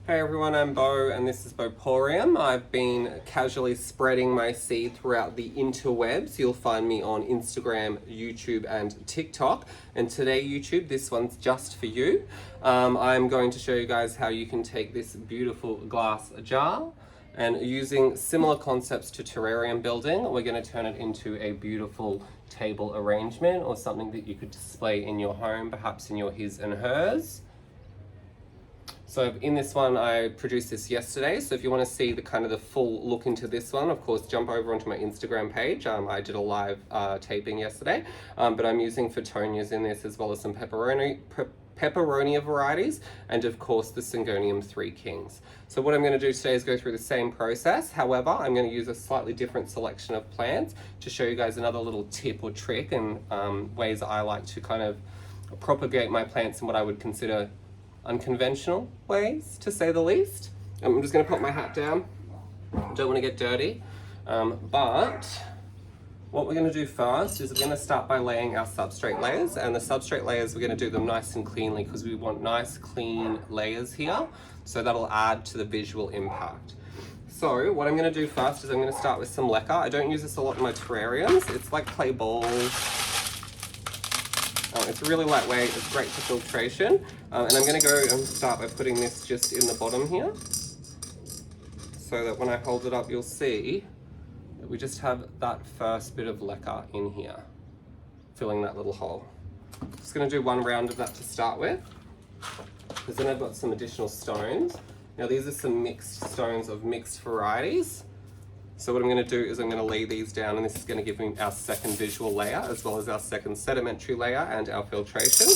Hey everyone, I'm Beau and this is Beauporium. I've been casually spreading my seed throughout the interwebs. You'll find me on Instagram, YouTube and TikTok. And today YouTube, this one's just for you. I'm going to show you guys how you can take this beautiful glass jar and using similar concepts to terrarium building, we're going to turn it into a beautiful table arrangement or something that you could display in your home, perhaps in your his and hers. So in this one, I produced this yesterday. So if you want to see the full look into this one, of course, jump over onto my Instagram page. I did a live taping yesterday, but I'm using Photonias in this as well as some pepperonia varieties, and of course the Syngonium 3 Kings. So what I'm going to do today is go through the same process. However, I'm going to use a slightly different selection of plants to show you guys another little tip or trick and ways I like to kind of propagate my plants in what I would consider unconventional ways, to say the least. I'm just going to put my hat down. Don't want to get dirty. But what we're going to do first is we're going to start by laying our substrate layers, and the substrate layers, we're going to do them nice and cleanly because we want nice clean layers here, so that'll add to the visual impact. So what I'm going to do first is I'm going to start with some leca. I don't use this a lot in my terrariums. It's like clay balls. It's really lightweight, it's great for filtration. And I'm going to go and start by putting this just in the bottom here, so that when I hold it up you'll see that we just have that first bit of leca in here, filling that little hole. Just going to do one round of that to start with, because then I've got some additional stones. Now these are some mixed stones of mixed varieties. So what I'm going to do is I'm going to lay these down, and this is going to give me our second visual layer as well as our second sedimentary layer and our filtration.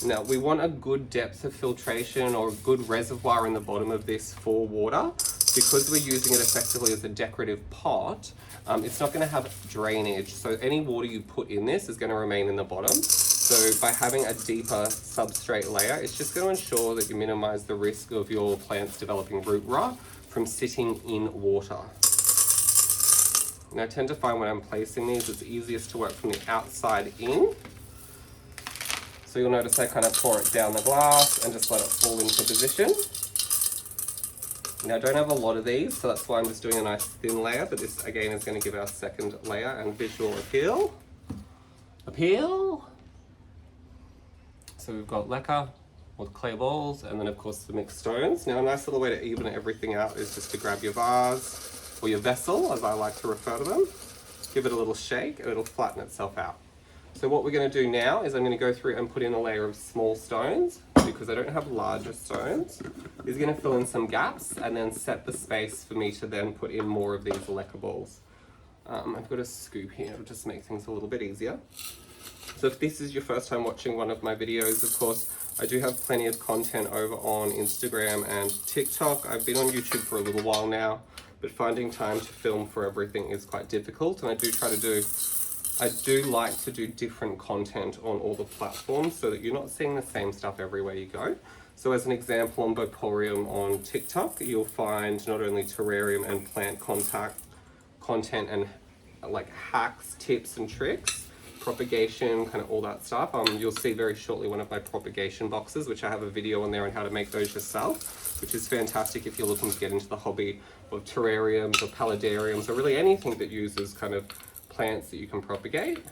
Now we want a good depth of filtration or a good reservoir in the bottom of this for water, because we're using it effectively as a decorative pot. It's not going to have drainage, so any water you put in this is going to remain in the bottom. So by having a deeper substrate layer, it's just going to ensure that you minimize the risk of your plants developing root rot from sitting in water. And I tend to find when I'm placing these, it's easiest to work from the outside in. So you'll notice I kind of pour it down the glass and just let it fall into position. Now I don't have a lot of these, so that's why I'm just doing a nice thin layer, but this again is going to give our second layer and visual appeal. So we've got leca with clay balls, and then of course the mixed stones. Now a nice little way to even everything out is just to grab your vase, or your vessel as I like to refer to them, give it a little shake and it'll flatten itself out. So what we're going to do now is I'm going to go through and put in a layer of small stones, because I don't have larger stones. It's going to fill in some gaps and then set the space for me to then put in more of these leca balls. I've got a scoop here to just make things a little bit easier. So if this is your first time watching one of my videos, of course, I do have plenty of content over on Instagram and TikTok. I've been on YouTube for a little while now, but finding time to film for everything is quite difficult, and I do like to do different content on all the platforms so that you're not seeing the same stuff everywhere you go. So as an example, on Beauporium on TikTok, you'll find not only terrarium and plant content and like hacks, tips and tricks, propagation, kind of all that stuff. You'll see very shortly one of my propagation boxes, which I have a video on there on how to make those yourself, which is fantastic if you're looking to get into the hobby of terrariums or paludariums or really anything that uses kind of plants that you can propagate.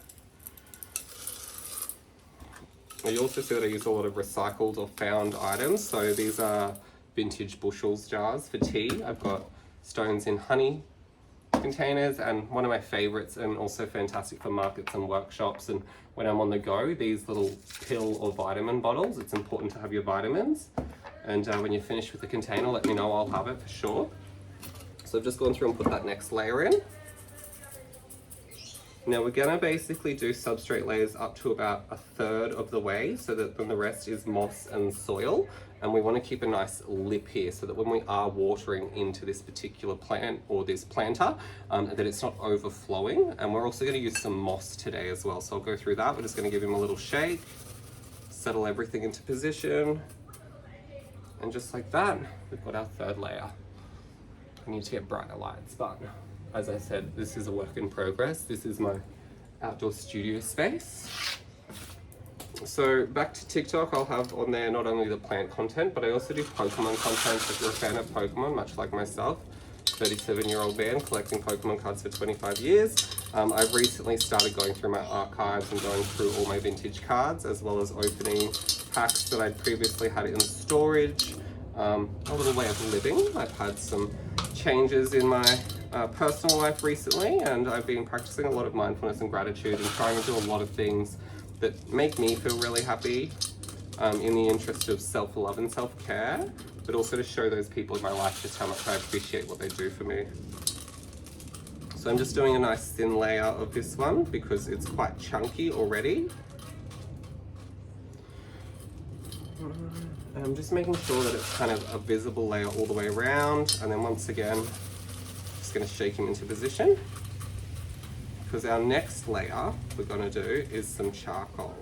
You also see that I use a lot of recycled or found items. So these are vintage bushels jars for tea. I've got stones in honey containers, and one of my favorites and also fantastic for markets and workshops and when I'm on the go, these little pill or vitamin bottles. It's important to have your vitamins, and when you're finished with the container, let me know, I'll have it for sure. So I've just gone through and put that next layer in. Now we're going to basically do substrate layers up to about a third of the way, so that then the rest is moss and soil. And we want to keep a nice lip here so that when we are watering into this particular plant or this planter, that it's not overflowing. And we're also going to use some moss today as well. So I'll go through that. We're just going to give him a little shake, settle everything into position. And just like that, we've got our third layer. I need to get brighter lights, but as I said, this is a work in progress. This is my outdoor studio space. So back to TikTok, I'll have on there not only the plant content, but I also do Pokemon content. If you're a fan of Pokemon, much like myself, 37-year-old man collecting Pokemon cards for 25 years. I've recently started going through my archives and going through all my vintage cards, as well as opening packs that I'd previously had in storage. A little way of living. I've had some changes in my personal life recently, and I've been practicing a lot of mindfulness and gratitude and trying to do a lot of things that make me feel really happy in the interest of self-love and self-care, but also to show those people in my life just how much I appreciate what they do for me. So I'm just doing a nice thin layer of this one because it's quite chunky already. And I'm just making sure that it's kind of a visible layer all the way around, and then once again, just going to shake him into position. Because our next layer we're going to do is some charcoal.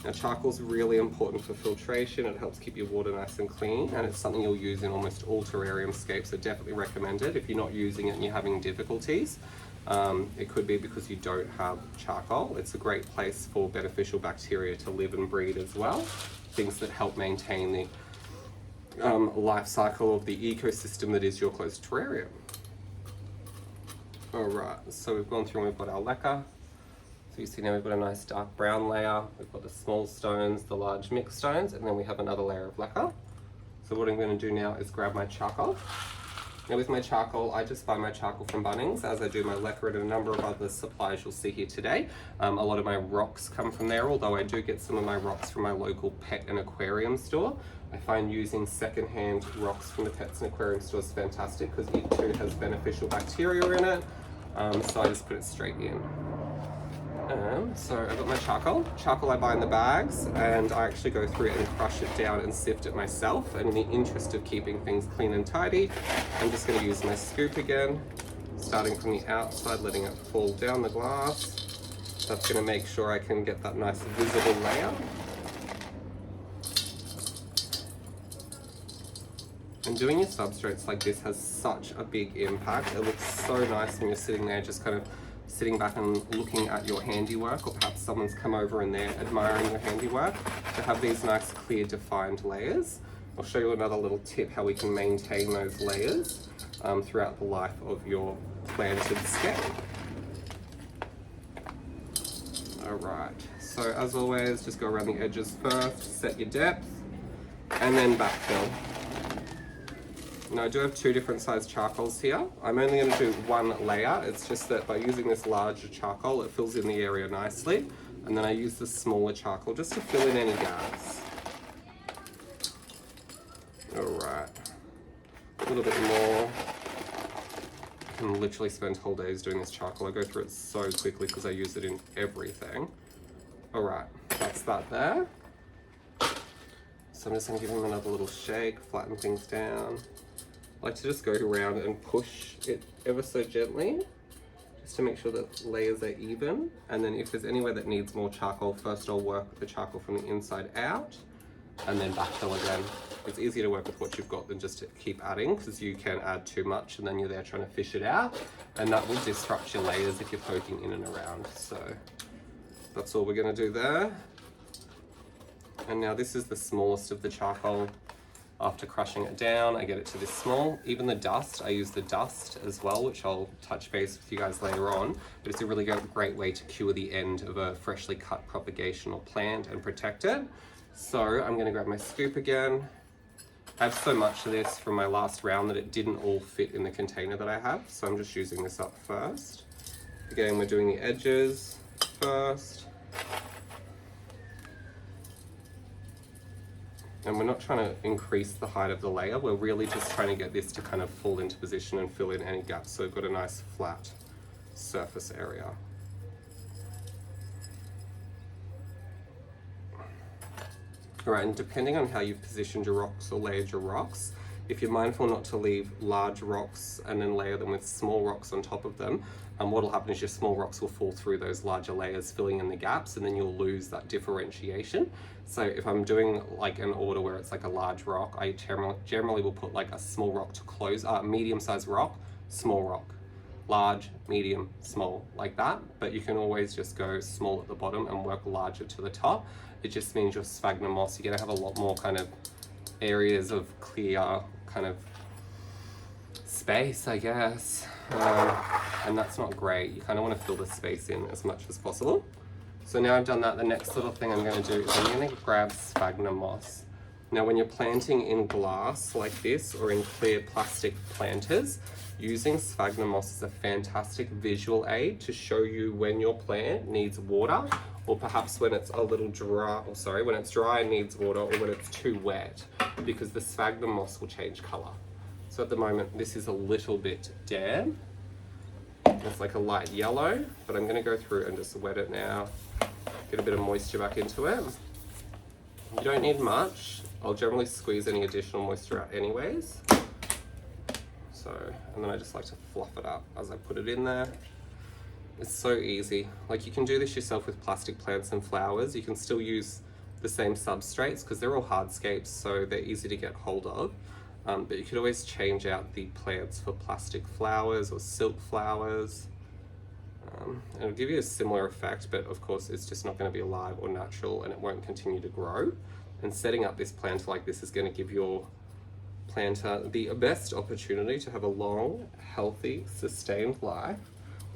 Now charcoal is really important for filtration. It helps keep your water nice and clean, and it's something you'll use in almost all terrarium scapes, so definitely recommend it. If you're not using it and you're having difficulties, it could be because you don't have charcoal. It's a great place for beneficial bacteria to live and breed as well, things that help maintain the life cycle of the ecosystem that is your closed terrarium. Alright, so we've gone through and we've got our lacquer. So you see now we've got a nice dark brown layer, we've got the small stones, the large mixed stones, and then we have another layer of lacquer. So what I'm going to do now is grab my charcoal. Now with my charcoal, I just buy my charcoal from Bunnings, as I do my lacquer and a number of other supplies you'll see here today. A lot of my rocks come from there, although I do get some of my rocks from my local pet and aquarium store. I find using secondhand rocks from the pets and aquarium store is fantastic because it too has beneficial bacteria in it. So I just put it straight in. So I've got my charcoal. Charcoal I buy in the bags, and I actually go through it and crush it down and sift it myself. And in the interest of keeping things clean and tidy, I'm just going to use my scoop again, starting from the outside, letting it fall down the glass. That's going to make sure I can get that nice visible layer. And doing your substrates like this has such a big impact. It looks so nice when you're sitting there just kind of sitting back and looking at your handiwork, or perhaps someone's come over and they're admiring your handiwork, to have these nice clear defined layers. I'll show you another little tip how we can maintain those layers throughout the life of your planted scape. Alright, so as always, just go around the edges first, set your depth, and then backfill. Now I do have two different size charcoals here. I'm only going to do one layer. It's just that by using this larger charcoal, it fills in the area nicely. And then I use the smaller charcoal just to fill in any gaps. Alright. A little bit more. I can literally spend whole days doing this charcoal. I go through it so quickly because I use it in everything. Alright, that's that there. So I'm just going to give him another little shake, flatten things down. I like to just go around and push it ever so gently, just to make sure that layers are even. And then if there's anywhere that needs more charcoal, first I'll work the charcoal from the inside out, and then backfill again. It's easier to work with what you've got than just to keep adding, because you can add too much and then you're there trying to fish it out, and that will disrupt your layers if you're poking in and around. So that's all we're going to do there. And now this is the smallest of the charcoal. After crushing it down, I get it to this small. Even the dust, I use the dust as well, which I'll touch base with you guys later on. But it's a really great way to cure the end of a freshly cut propagation or plant and protect it. So I'm going to grab my scoop again. I have so much of this from my last round that it didn't all fit in the container that I have. So I'm just using this up first. Again, we're doing the edges first. And we're not trying to increase the height of the layer, we're really just trying to get this to kind of fall into position and fill in any gaps, so we've got a nice flat surface area. Alright, and depending on how you've positioned your rocks or layered your rocks, if you're mindful not to leave large rocks and then layer them with small rocks on top of them, what will happen is your small rocks will fall through those larger layers, filling in the gaps, and then you'll lose that differentiation. So if I'm doing like an order where it's like a large rock, I generally will put like a small rock to close, medium-sized rock, small rock, large, medium, small, like that. But you can always just go small at the bottom and work larger to the top. It just means your sphagnum moss, you're gonna have a lot more kind of areas of clear kind of space, I guess. And that's not great. You kind of want to fill the space in as much as possible. So now I've done that, the next little thing I'm going to do is I'm going to grab sphagnum moss. Now when you're planting in glass like this or in clear plastic planters, using sphagnum moss is a fantastic visual aid to show you when your plant needs water, or perhaps when it's a little dry, or sorry, when it's dry and needs water, or when it's too wet, because the sphagnum moss will change color. So at the moment, this is a little bit damp. It's like a light yellow, but I'm gonna go through and just wet it now, get a bit of moisture back into it. You don't need much. I'll generally squeeze any additional moisture out anyways. So, and then I just like to fluff it up as I put it in there. It's so easy. Like, you can do this yourself with plastic plants and flowers. You can still use the same substrates because they're all hardscapes, so they're easy to get hold of. But you could always change out the plants for plastic flowers or silk flowers. It'll give you a similar effect, but of course it's just not going to be alive or natural, and it won't continue to grow. And setting up this planter like this is going to give your planter the best opportunity to have a long, healthy, sustained life,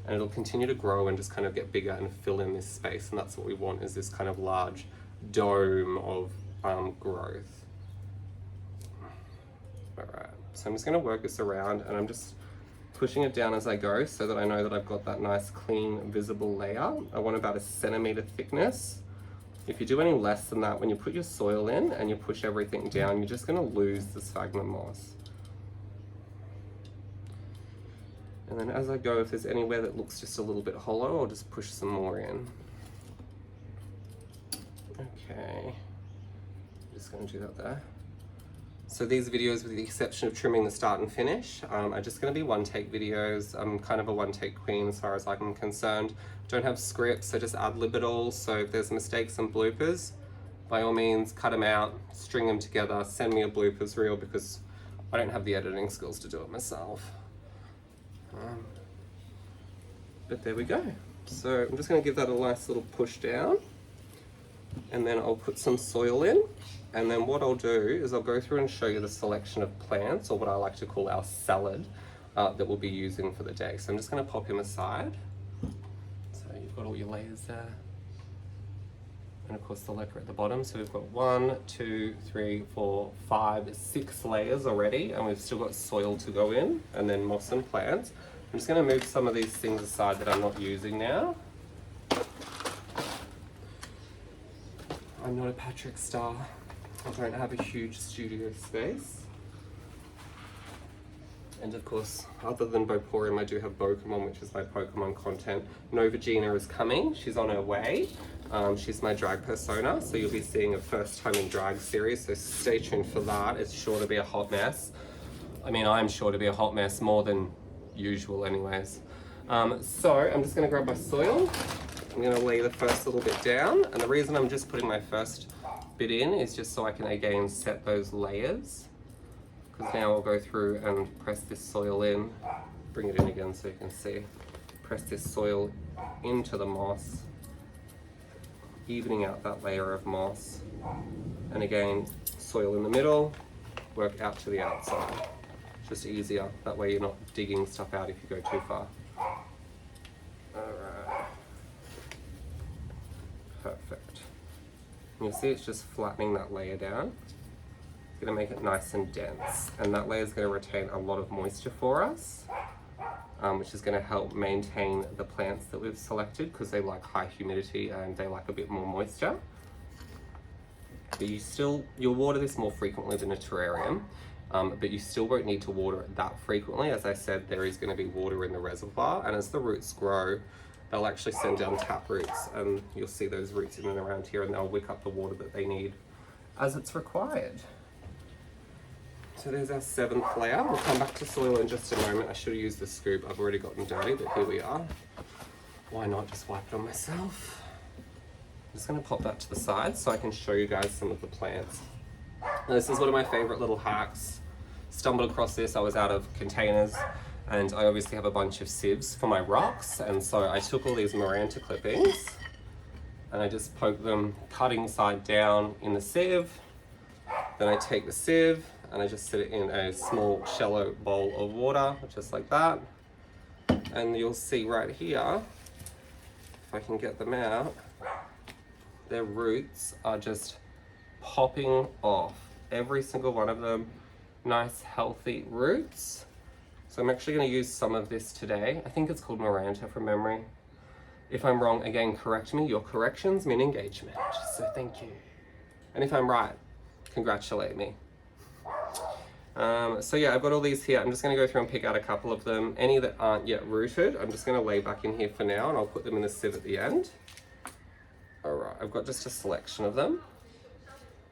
and it'll continue to grow and just kind of get bigger and fill in this space. And that's what we want, is this kind of large dome of growth. All right, so I'm just going to work this around, and I'm just pushing it down as I go so that I know that I've got that nice, clean, visible layer. I want about a centimeter thickness. If you do any less than that, when you put your soil in and you push everything down, you're just going to lose the sphagnum moss. And then as I go, if there's anywhere that looks just a little bit hollow, I'll just push some more in. Okay, just going to do that there. So these videos, with the exception of trimming the start and finish, are just going to be one-take videos. I'm kind of a one-take queen as far as I'm concerned. Don't have scripts, so just ad-lib it all. So if there's mistakes and bloopers, by all means, cut them out, string them together, send me a bloopers reel, because I don't have the editing skills to do it myself. But there we go. So I'm just going to give that a nice little push down, and then I'll put some soil in. And then what I'll do is I'll go through and show you the selection of plants, or what I like to call our salad, that we'll be using for the day. So I'm just going to pop him aside. So you've got all your layers there. And of course the leca at the bottom. So we've got 1, 2, 3, 4, 5, 6 layers already, and we've still got soil to go in, and then moss and plants. I'm just going to move some of these things aside that I'm not using now. I'm not a Patrick Star. I don't have a huge studio space. And of course, other than Beauporium, I do have Pokemon, which is my Pokemon content. Novagina is coming, she's on her way. She's my drag persona, so you'll be seeing a first time in drag series, so stay tuned for that. It's sure to be a hot mess. I mean, I'm sure to be a hot mess, more than usual anyways. So I'm just gonna grab my soil. I'm gonna lay the first little bit down, and the reason I'm just putting my first bit in is just so I can again set those layers, because now I'll go through and press this soil in, bring it in again so you can see, press this soil into the moss, evening out that layer of moss, and again soil in the middle, work out to the outside. Just easier, that way you're not digging stuff out if you go too far. Alright, perfect. You'll see it's just flattening that layer down. It's going to make it nice and dense, and that layer is going to retain a lot of moisture for us, which is going to help maintain the plants that we've selected, because they like high humidity and they like a bit more moisture. But you'll water this more frequently than a terrarium, but you still won't need to water it that frequently. As I said, there is going to be water in the reservoir, and as the roots grow, they'll actually send down tap roots, and you'll see those roots in and around here, and they'll wick up the water that they need as it's required. So there's our 7th layer. We'll come back to soil in just a moment. I should have used the scoop. I've already gotten dirty, but here we are. Why not just wipe it on myself? I'm just going to pop that to the side so I can show you guys some of the plants. Now, this is one of my favorite little hacks. Stumbled across this. I was out of containers, And I obviously have a bunch of sieves for my rocks, and so I took all these Maranta clippings and I just poke them cutting side down in the sieve. Then I take the sieve and I just set it in a small shallow bowl of water, just like that. And you'll see right here, if I can get them out, their roots are just popping off. Every single one of them, nice healthy roots. So I'm actually going to use some of this today. I think it's called Maranta from memory. If I'm wrong, again, correct me. Your corrections mean engagement. So thank you. And if I'm right, congratulate me. So yeah, I've got all these here. I'm just going to go through and pick out a couple of them. Any that aren't yet rooted, I'm just going to lay back in here for now, and I'll put them in the sieve at the end. All right, I've got just a selection of them,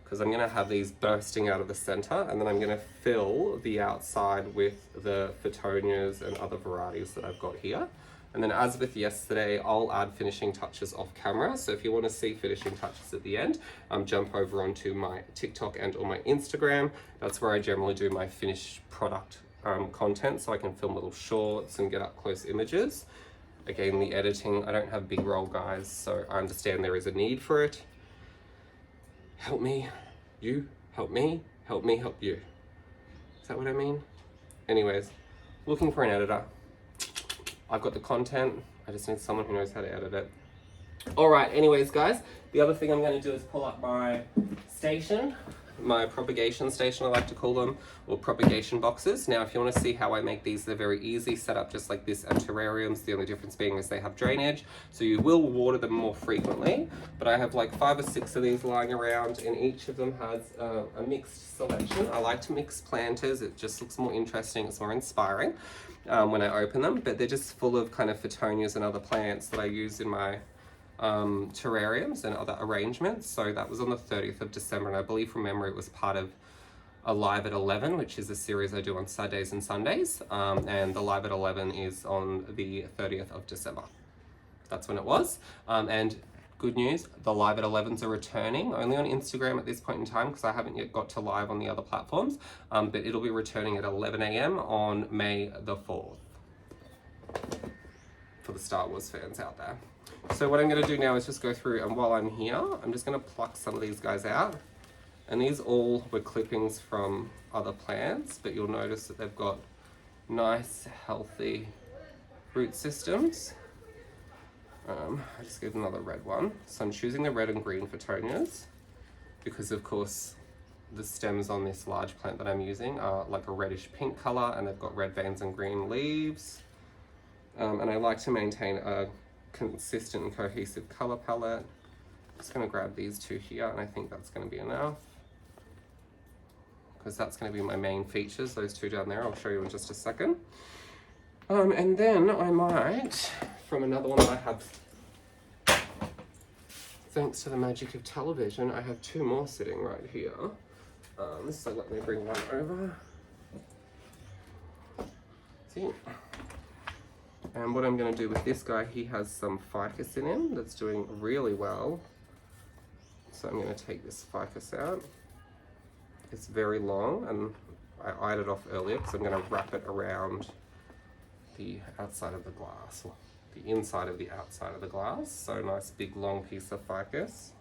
because I'm going to have these bursting out of the center, and then I'm going to fill the outside with the Phytonias and other varieties that I've got here. And then as with yesterday, I'll add finishing touches off camera. So if you want to see finishing touches at the end, jump over onto my TikTok and or my Instagram. That's where I generally do my finished product content, so I can film little shorts and get up close images. Again, the editing, I don't have big roll, guys, so I understand there is a need for it. Help me, you, help me, help me, help you. Is that what I mean? Anyways, looking for an editor. I've got the content, I just need someone who knows how to edit it. All right, anyways, guys, the other thing I'm going to do is pull up my station, my propagation station, I like to call them, or propagation boxes. Now, if you want to see how I make these, they're very easy, set up just like this and terrariums. The only difference being is they have drainage, so you will water them more frequently. But I have like 5 or 6 of these lying around, and each of them has a mixed selection. I like to mix planters. It just looks more interesting. It's more inspiring when I open them, but they're just full of kind of Phytonias and other plants that I use in my terrariums and other arrangements. So that was on the 30th of December, and I believe from memory it was part of a Live at 11, which is a series I do on Saturdays and Sundays, and the Live at 11 is on the 30th of December. That's when it was. And good news, the Live at 11s are returning, only on Instagram at this point in time, because I haven't yet got to live on the other platforms, but it'll be returning at 11 a.m. on May the 4th, for the Star Wars fans out there. So what I'm going to do now is just go through, and while I'm here, I'm just going to pluck some of these guys out. And these all were clippings from other plants, but you'll notice that they've got nice, healthy root systems. I just get another red one. So I'm choosing the red and green Phytonias because, of course, the stems on this large plant that I'm using are like a reddish pink color, and they've got red veins and green leaves. And I like to maintain a consistent and cohesive color palette. Just going to grab these two here, and I think that's going to be enough, because that's going to be my main features, those two down there. I'll show you in just a second. And then I might, from another one that I have, thanks to the magic of television, I have 2 more sitting right here. So let me bring one over. See? And what I'm going to do with this guy, he has some ficus in him that's doing really well. So I'm going to take this ficus out. It's very long, and I eyed it off earlier because I'm going to wrap it around the outside of the glass, or the inside of the outside of the glass. So nice big long piece of ficus.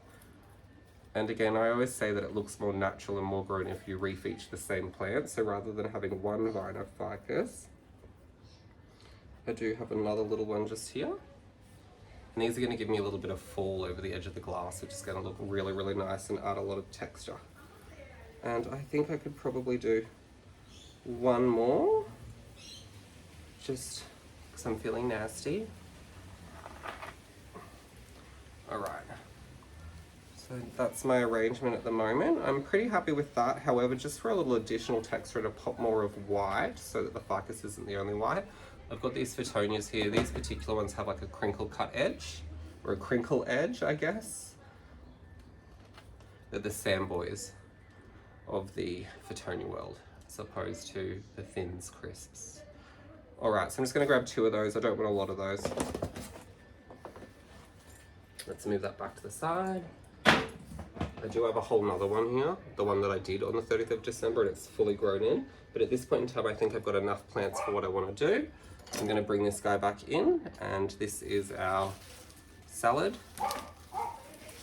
And again, I always say that it looks more natural and more grown if you refeature the same plant. So rather than having one vine of ficus, I do have another little one just here. And these are going to give me a little bit of fall over the edge of the glass, which is going to look really, really nice and add a lot of texture. And I think I could probably do one more, just because I'm feeling nasty. All right. So that's my arrangement at the moment. I'm pretty happy with that. However, just for a little additional texture to pop more of white, so that the ficus isn't the only white, I've got these Phytonias here. These particular ones have like a crinkle cut edge, or a crinkle edge, I guess. They're the sandboys of the Phytonia world, as opposed to the Thins crisps. All right, so I'm just gonna grab 2 of those. I don't want a lot of those. Let's move that back to the side. I do have a whole nother one here, the one that I did on the 30th of December, and it's fully grown in. But at this point in time, I think I've got enough plants for what I want to do. I'm going to bring this guy back in, and this is our salad,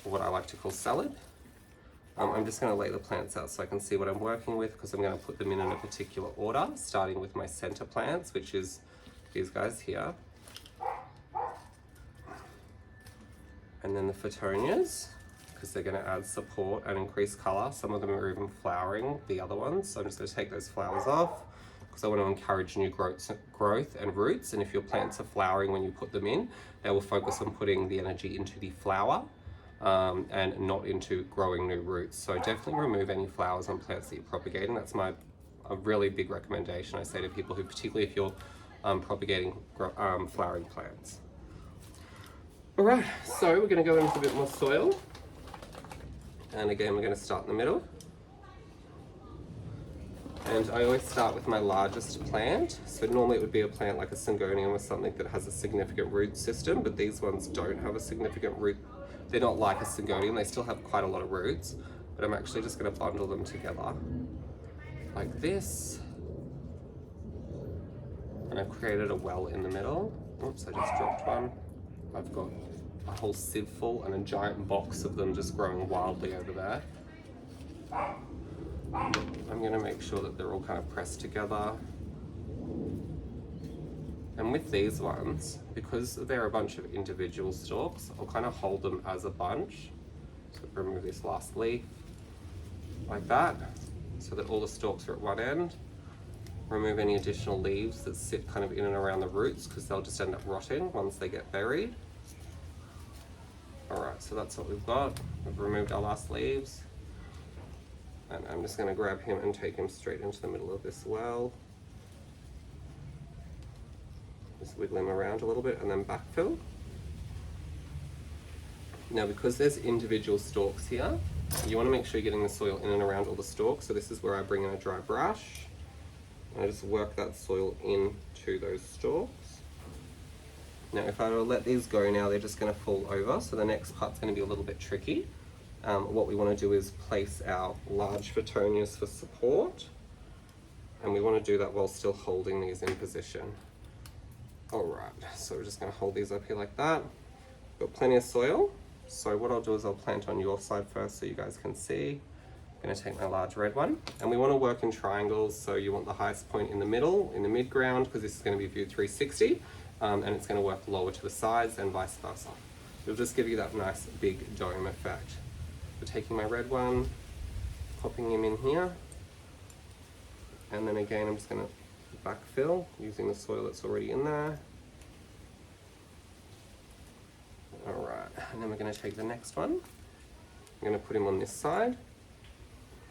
or what I like to call salad. I'm just going to lay the plants out so I can see what I'm working with, because I'm going to put them in a particular order, starting with my center plants, which is these guys here. And then the Phoetonias, because they're going to add support and increase color. Some of them are even flowering, the other ones. So I'm just going to take those flowers off, because I want to encourage new growth and roots. And if your plants are flowering when you put them in, they will focus on putting the energy into the flower and not into growing new roots. So definitely remove any flowers on plants that you're propagating. That's a really big recommendation I say to people who, particularly if you're propagating flowering plants. All right, so we're going to go into a bit more soil. And again, we're going to start in the middle. And I always start with my largest plant. So normally it would be a plant like a Syngonium or something that has a significant root system, but these ones don't have a significant root. They're not like a Syngonium, they still have quite a lot of roots, but I'm actually just going to bundle them together like this. And I've created a well in the middle. Oops, I just dropped one. I've got a whole sieve full and a giant box of them just growing wildly over there. I'm going to make sure that they're all kind of pressed together. And with these ones, because they're a bunch of individual stalks, I'll kind of hold them as a bunch. So remove this last leaf like that, so that all the stalks are at one end. Remove any additional leaves that sit kind of in and around the roots, because they'll just end up rotting once they get buried. All right, so that's what we've got. We've removed our last leaves. And I'm just going to grab him and take him straight into the middle of this well. Just wiggle him around a little bit and then backfill. Now, because there's individual stalks here, you want to make sure you're getting the soil in and around all the stalks. So this is where I bring in a dry brush. And I just work that soil into those stalks. Now, if I were to let these go now, they're just going to fall over. So the next part's going to be a little bit tricky. What we want to do is place our large Phoetonias for support. And we want to do that while still holding these in position. All right, so we're just going to hold these up here like that. Got plenty of soil. So what I'll do is I'll plant on your side first so you guys can see. I'm going to take my large red one. And we want to work in triangles, so you want the highest point in the middle, in the mid-ground, because this is going to be viewed 360. And it's going to work lower to the sides and vice versa. It'll just give you that nice big dome effect. So taking my red one, popping him in here. And then again, I'm just going to backfill using the soil that's already in there. All right, and then we're going to take the next one. I'm going to put him on this side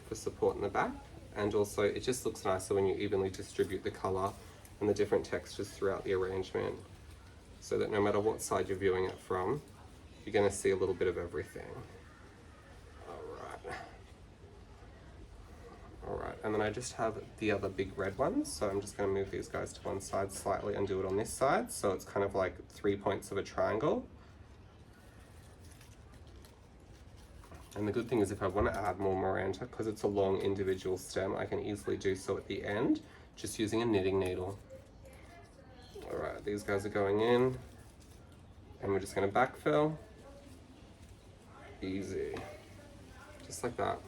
for support in the back. And also, it just looks nicer when you evenly distribute the color and the different textures throughout the arrangement, so that no matter what side you're viewing it from, you're going to see a little bit of everything. All right, and then I just have the other big red ones, so I'm just going to move these guys to one side slightly and do it on this side, so it's kind of like 3 points of a triangle. And the good thing is, if I want to add more Miranda, because it's a long individual stem, I can easily do so at the end, just using a knitting needle. All right, these guys are going in, and we're just going to backfill. Easy, just like that.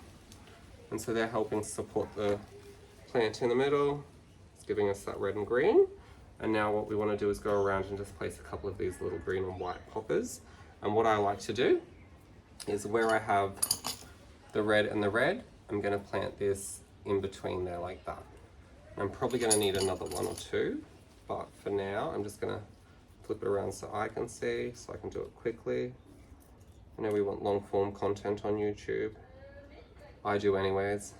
And so they're helping support the plant in the middle. It's giving us that red and green. And now what we want to do is go around and just place a couple of these little green and white poppers. And what I like to do is, where I have the red and the red, I'm going to plant this in between there like that. I'm probably going to need another one or two, but for now I'm just going to flip it around so I can see, so I can do it quickly. I know we want long form content on YouTube. I do anyways.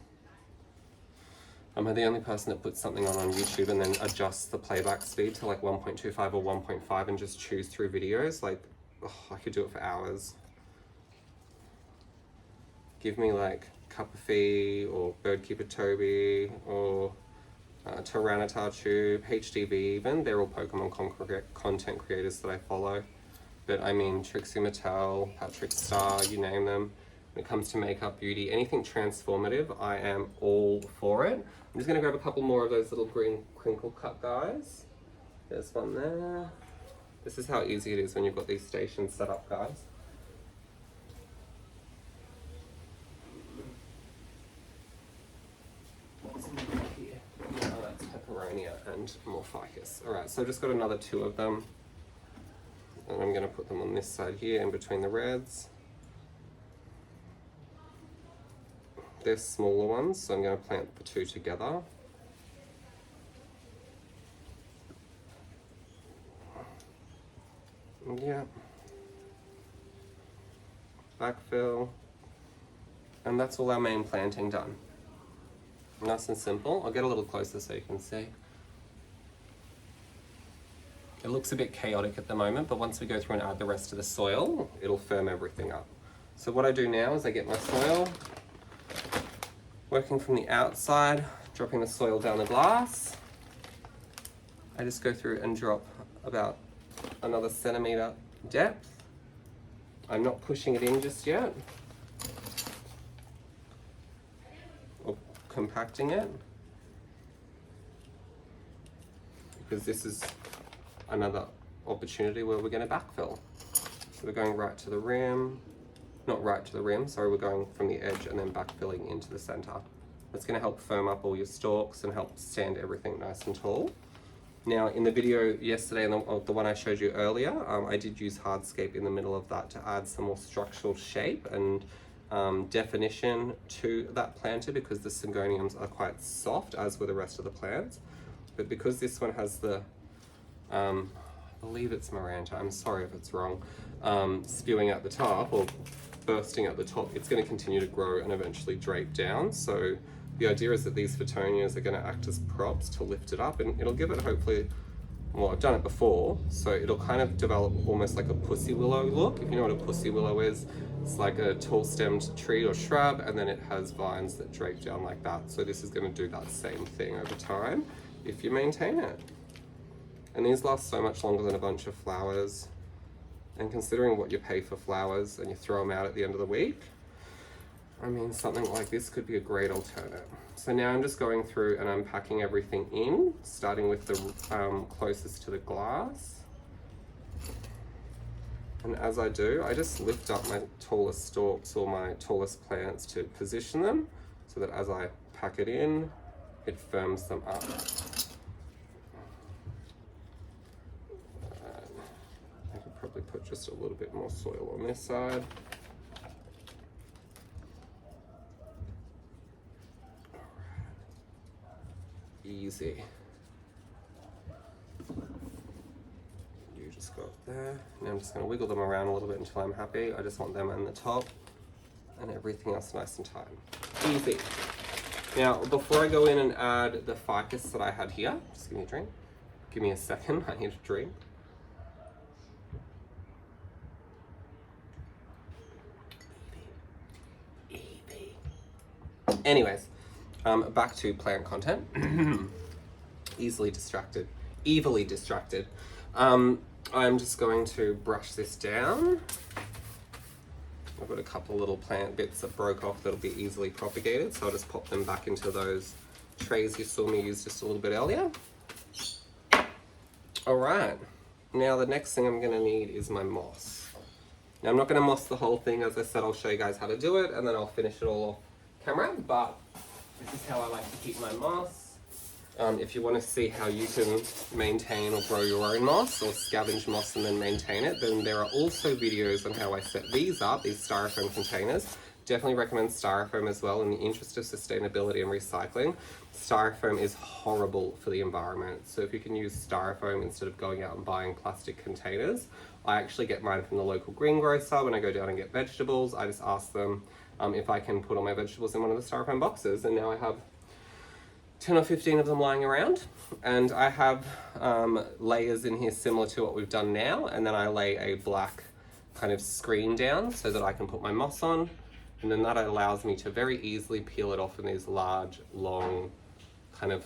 Am I the only person that puts something on YouTube and then adjusts the playback speed to like 1.25 or 1.5 and just chews through videos? Like, oh, I could do it for hours. Give me like Cupafee or Birdkeeper Toby or Tyranitar Tube, HDV even. They're all Pokemon content creators that I follow. But I mean, Trixie Mattel, Patrick Star, you name them. when it comes to makeup, beauty, anything transformative, I am all for it. I'm just gonna grab a couple more of those little green crinkle cut guys. There's one there. This is how easy it is when you've got these stations set up, guys. What's in here? Oh, that's peperonia and more ficus. All right, so I've just got another 2 of them. And I'm gonna put them on this side here in between the reds. They're smaller ones, so I'm gonna plant the 2 together. Yeah. Backfill. And that's all our main planting done. Nice and simple. I'll get a little closer so you can see. It looks a bit chaotic at the moment, but once we go through and add the rest of the soil, it'll firm everything up. So what I do now is I get my soil, working from the outside, dropping the soil down the glass. I just go through and drop about another centimetre depth. I'm not pushing it in just yet, or compacting it, because this is another opportunity where we're going to backfill. So we're going right to the rim, not right to the rim, sorry, we're going from the edge and then backfilling into the center. That's going to help firm up all your stalks and help stand everything nice and tall. Now in the video yesterday and the one I showed you earlier, I did use hardscape in the middle of that to add some more structural shape and definition to that planter, because the syngoniums are quite soft, as were the rest of the plants. But because this one has the, I believe it's Miranda, I'm sorry if it's wrong, spewing at the top or bursting at the top, it's going to continue to grow and eventually drape down. So the idea is that these Phottonias are going to act as props to lift it up, and it'll give it hopefully, well, I've done it before, so it'll kind of develop almost like a pussy willow look. If you know what a pussy willow is, it's like a tall stemmed tree or shrub, and then it has vines that drape down like that. So this is going to do that same thing over time if you maintain it. And these last so much longer than a bunch of flowers. And considering what you pay for flowers and you throw them out at the end of the week, I mean, something like this could be a great alternative. So now I'm just going through and unpacking everything in, starting with the closest to the glass. And as I do, I just lift up my tallest stalks or my tallest plants to position them so that as I pack it in, it firms them up. I could probably put just a little bit more soil on this side. Easy. You just got there. Now I'm just going to wiggle them around a little bit until I'm happy. I just want them on the top and everything else nice and tight. Easy. Now, before I go in and add the ficus that I had here, just give me a drink. Give me a second, I need a drink. Anyways, back to plant content. Evilly distracted. I'm just going to brush this down. I've got a couple little plant bits that broke off that'll be easily propagated, so I'll just pop them back into those trays you saw me use just a little bit earlier. All right, now the next thing I'm gonna need is my moss. Now I'm not gonna moss the whole thing, as I said, I'll show you guys how to do it and then I'll finish it all off camera, but this is how I like to keep my moss. If you want to see how you can maintain or grow your own moss or scavenge moss and then maintain it, then there are also videos on how I set these up, these styrofoam containers. Definitely recommend styrofoam as well in the interest of sustainability and recycling. Styrofoam is horrible for the environment, so if you can use styrofoam instead of going out and buying plastic containers. I actually get mine from the local greengrocer. When I go down and get vegetables, I just ask them if I can put all my vegetables in one of the styrofoam boxes, and now I have 10 or 15 of them lying around, and I have layers in here similar to what we've done now, and then I lay a black kind of screen down so that I can put my moss on, and then that allows me to very easily peel it off in these large, long kind of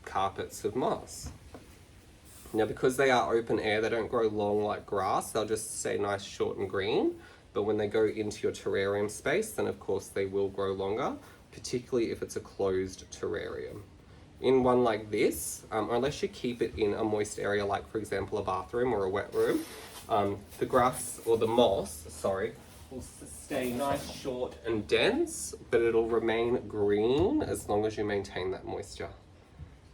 carpets of moss. Now because they are open air, they don't grow long like grass, they'll just stay nice, short and green. but when they go into your terrarium space, then of course they will grow longer, particularly if it's a closed terrarium. In one like this, unless you keep it in a moist area, like for example a bathroom or a wet room, the grass or the moss, sorry, will stay nice, short and dense, but it'll remain green as long as you maintain that moisture.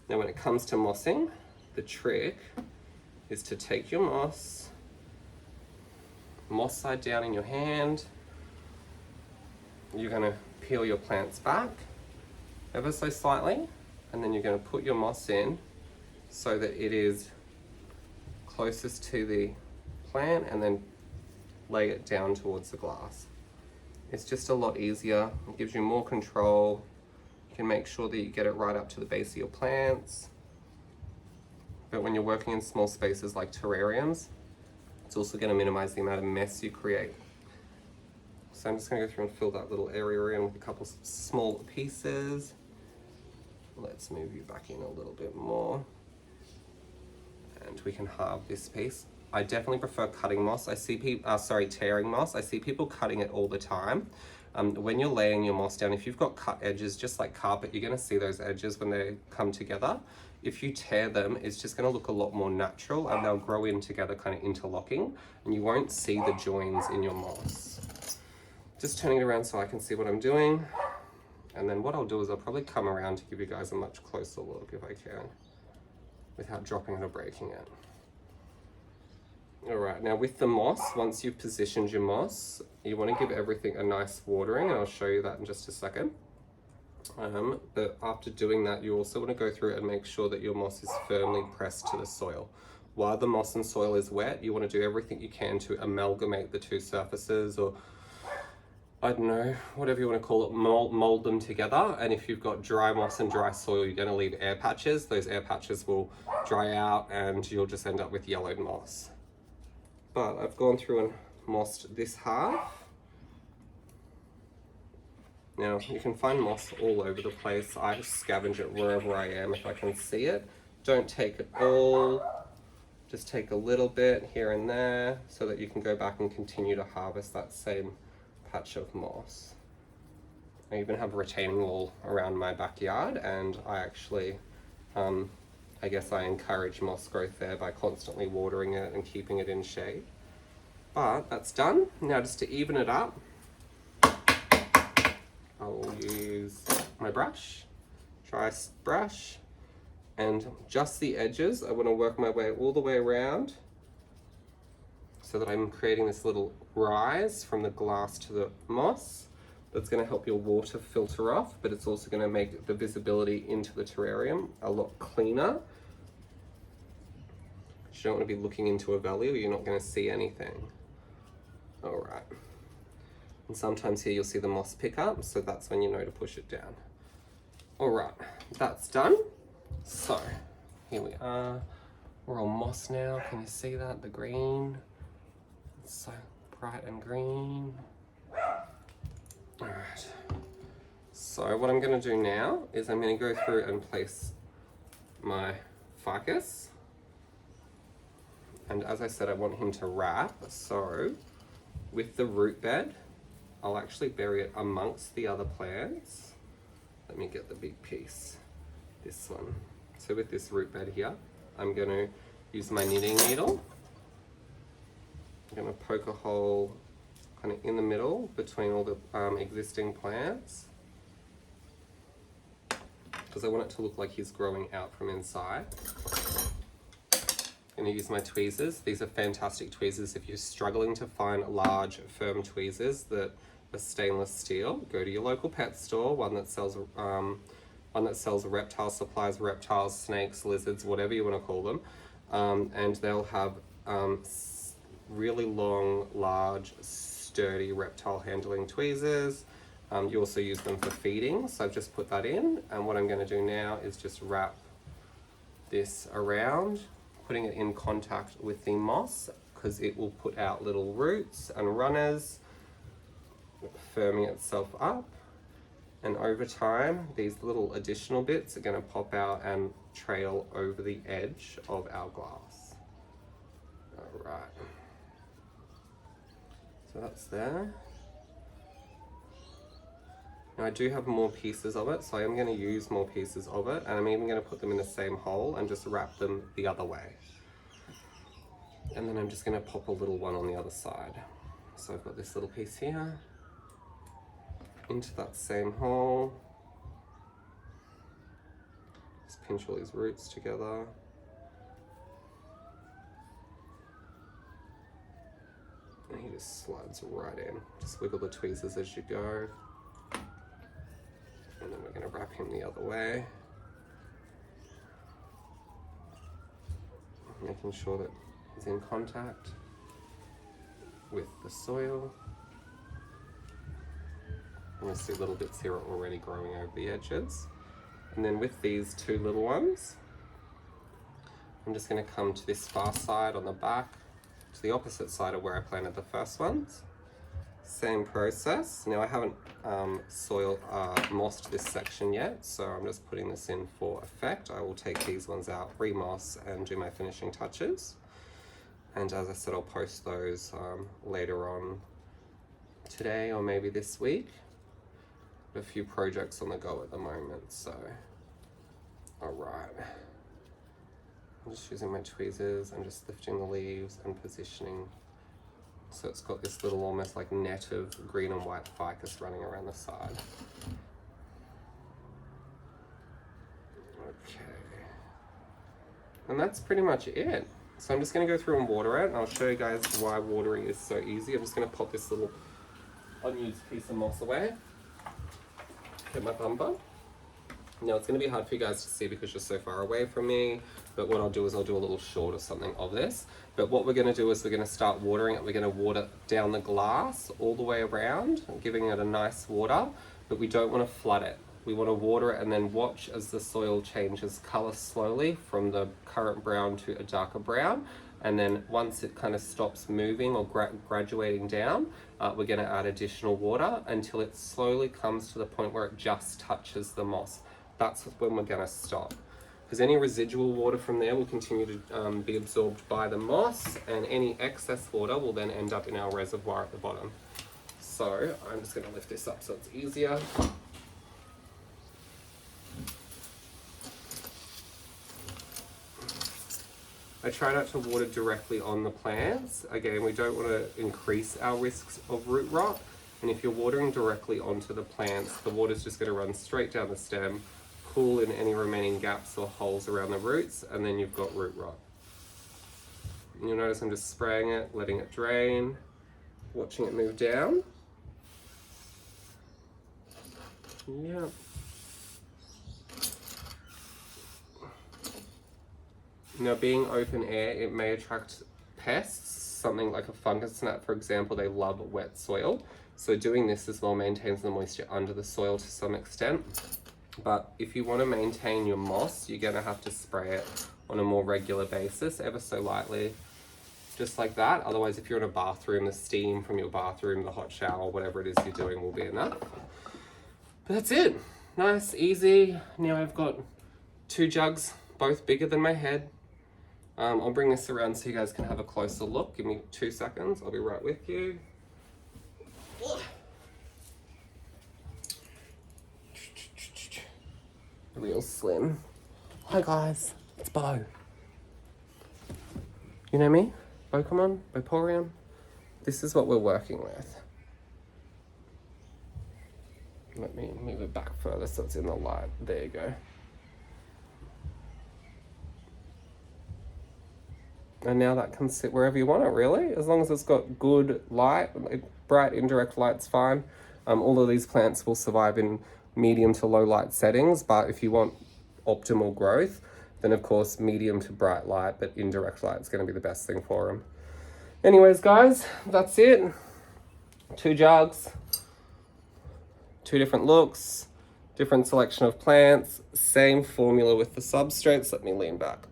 Now when it comes to mossing, the trick is to take your moss side down in your hand. You're going to peel your plants back ever so slightly, and then you're going to put your moss in so that it is closest to the plant, and then lay it down towards the glass. It's just a lot easier. It gives you more control. You can make sure that you get it right up to the base of your plants. But when you're working in small spaces like terrariums, it's also going to minimize the amount of mess you create. So I'm just going to go through and fill that little area in with a couple small pieces. Let's move you back in a little bit more. And we can halve this piece. I definitely prefer cutting moss. I see people, tearing moss. I see people cutting it all the time. When you're laying your moss down, if you've got cut edges, just like carpet, you're gonna see those edges when they come together. If you tear them, it's just gonna look a lot more natural, and they'll grow in together, kind of interlocking, and you won't see the joins in your moss. Just turning it around so I can see what I'm doing. And then what I'll do is I'll probably come around to give you guys a much closer look if I can, without dropping it or breaking it. All right, now with the moss, once you've positioned your moss, you want to give everything a nice watering, and I'll show you that in just a second. But after doing that, you also want to go through and make sure that your moss is firmly pressed to the soil. While the moss and soil is wet, you want to do everything you can to amalgamate the two surfaces, or I don't know, whatever you want to call it, mold them together. And if you've got dry moss and dry soil, you're going to leave air patches. Those air patches will dry out and you'll just end up with yellowed moss. But I've gone through and mossed this half. Now you can find moss all over the place. I scavenge it wherever I am if I can see it. Don't take it all, just take a little bit here and there so that you can go back and continue to harvest that same patch of moss. I even have a retaining wall around my backyard, and I actually I guess I encourage moss growth there by constantly watering it and keeping it in shade. But that's done. Now just to even it up, I'll use my brush, dry brush, and just the edges. I want to work my way all the way around so that I'm creating this little rise from the glass to the moss. That's going to help your water filter off, but it's also going to make the visibility into the terrarium a lot cleaner. You don't want to be looking into a valley or you're not going to see anything. All right. And sometimes here you'll see the moss pick up, so that's when you know to push it down. All right, that's done. So here we are. We're all moss now. Can you see that? The green. It's so bright and green. All right. So what I'm going to do now is I'm going to go through and place my ficus. And as I said, I want him to wrap. So with the root bed, I'll actually bury it amongst the other plants. Let me get the big piece, this one. So with this root bed here, I'm going to use my knitting needle. I'm going to poke a hole kind of in the middle between all the existing plants, because I want it to look like he's growing out from inside. I'm going to use my tweezers. These are fantastic tweezers. If you're struggling to find large, firm tweezers that are stainless steel, go to your local pet store, one that sells reptile supplies, reptiles, snakes, lizards, whatever you want to call them, and they'll have really long, large, sturdy reptile handling tweezers. You also use them for feeding, so I've just put that in, and what I'm going to do now is just wrap this around, putting it in contact with the moss, because it will put out little roots and runners, firming itself up. And over time, these little additional bits are going to pop out and trail over the edge of our glass. All right. So So that's there. Now I do have more pieces of it, so I am going to use more pieces of it, and I'm even going to put them in the same hole and just wrap them the other way. And then I'm just going to pop a little one on the other side. So I've got this little piece here, into that same hole. Just pinch all these roots together. And he just slides right in. Just wiggle the tweezers as you go. And then we're going to wrap him the other way. Making sure that he's in contact with the soil. And you'll see little bits here are already growing over the edges. And then with these two little ones, I'm just going to come to this far side on the back, to the opposite side of where I planted the first ones. Same process. Now I haven't mossed this section yet, so I'm just putting this in for effect. I will take these ones out, re-moss, and do my finishing touches. And as I said, I'll post those later on today or maybe this week. A few projects on the go at the moment, so alright. I'm just using my tweezers and just lifting the leaves and positioning so it's got this little almost like net of green and white ficus running around the side. Okay. And that's pretty much it. So I'm just going to go through and water it, and I'll show you guys why watering is so easy. I'm just going to pop this little unused piece of moss away. Get my bumper. Now it's going to be hard for you guys to see because you're so far away from me, but what I'll do is I'll do a little short or something of this. But what we're going to do is we're going to start watering it. We're going to water down the glass all the way around, giving it a nice water, but we don't want to flood it. We want to water it and then watch as the soil changes color slowly from the current brown to a darker brown. And then once it kind of stops moving or graduating down, we're going to add additional water until it slowly comes to the point where it just touches the moss. That's when we're going to stop. Because any residual water from there will continue to be absorbed by the moss, and any excess water will then end up in our reservoir at the bottom. So I'm just going to lift this up so it's easier. I try not to water directly on the plants. Again, we don't want to increase our risks of root rot. And if you're watering directly onto the plants, the water's just going to run straight down the stem, cool in any remaining gaps or holes around the roots, and then you've got root rot. And you'll notice I'm just spraying it, letting it drain, watching it move down. Yeah. Now, being open air, it may attract pests, something like a fungus gnat, for example. They love wet soil. So doing this as well maintains the moisture under the soil to some extent. But if you want to maintain your moss, you're going to have to spray it on a more regular basis, ever so lightly, just like that. Otherwise, if you're in a bathroom, the steam from your bathroom, the hot shower, whatever it is you're doing will be enough. But that's it. Nice, easy. Now I've got 2 jugs, both bigger than my head. I'll bring this around so you guys can have a closer look. Give me 2 seconds. I'll be right with you. Real slim. Hi guys, it's Bo. You know me? Beauporium. This is what we're working with. Let me move it back further so it's in the light. There you go. And now that can sit wherever you want it, really, as long as it's got good light. Bright indirect light's fine. All of these plants will survive in medium to low light settings, but if you want optimal growth, then of course medium to bright light, but indirect light is going to be the best thing for them. Anyways, guys, that's it. 2 jugs, 2 different looks, different selection of plants, same formula with the substrates. Let me lean back.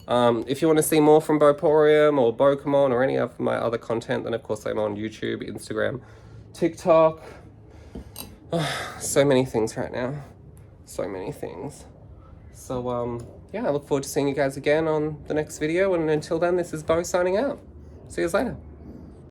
If you want to see more from Beauporium or Beaucomon or any of my other content, then of course I'm on YouTube, Instagram, TikTok. So many things right now. So many things. So yeah, I look forward to seeing you guys again on the next video, and until then, this is Bo signing out. See you later.